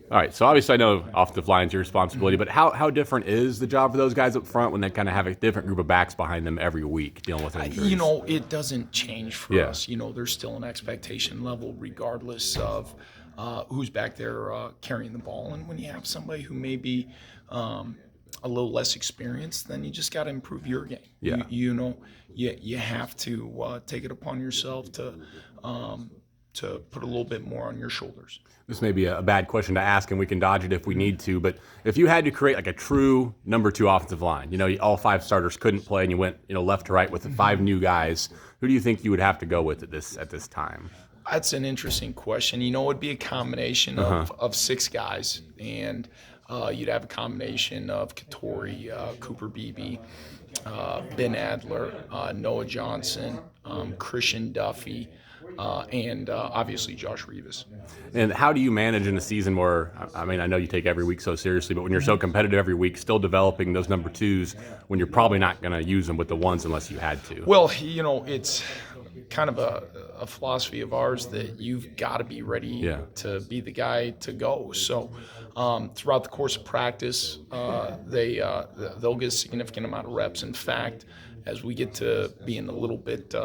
All right, so obviously I know offensive line's your responsibility, but how different is the job for those guys up front when they kind of have a different group of backs behind them every week dealing with injuries? It doesn't change for Yeah. us. There's still an expectation level regardless of who's back there carrying the ball. And when you have somebody who may be a little less experienced, then you just got to improve your game. Yeah. You have to take it upon yourself to put a little bit more on your shoulders. This may be a bad question to ask, and we can dodge it if we need to, but if you had to create like a true number 2 offensive line, all 5 starters couldn't play and you went, left to right with the 5 new guys, who do you think you would have to go with at this time? That's an interesting question. It'd be a combination of 6 guys, and you'd have a combination of Katori, Cooper Beebe, Ben Adler, Noah Johnson, Christian Duffy, and obviously Josh Rivas. And how do you manage in a season where, I know you take every week so seriously, but when you're so competitive every week, still developing those number 2s when you're probably not going to use them with the 1s unless you had to? Well, it's kind of a philosophy of ours that you've got to be ready to be the guy to go. So throughout the course of practice, they'll get a significant amount of reps. In fact, as we get to being a little bit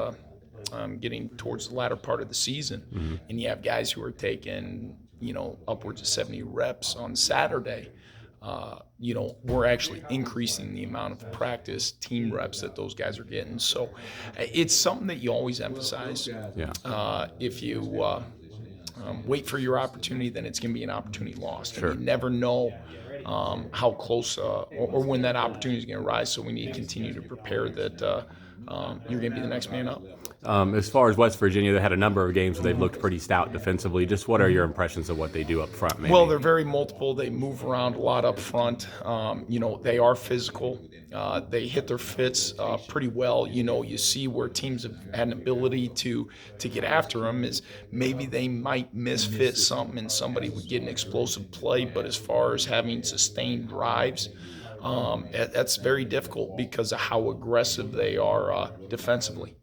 getting towards the latter part of the season, and you have guys who are taking upwards of 70 reps on Saturday, we're actually increasing the amount of practice team reps that those guys are getting. So it's something that you always emphasize. If you wait for your opportunity, then it's going to be an opportunity lost. Sure. And you never know how close or when that opportunity is going to rise. So we need to continue to prepare that you're going to be the next man up. As far as West Virginia, they had a number of games where they've looked pretty stout defensively. Just what are your impressions of what they do up front, maybe? Well, they're very multiple. They move around a lot up front. They are physical. They hit their fits pretty well. You see where teams have had an ability to get after them is maybe they might misfit something and somebody would get an explosive play. But as far as having sustained drives, that's very difficult because of how aggressive they are defensively.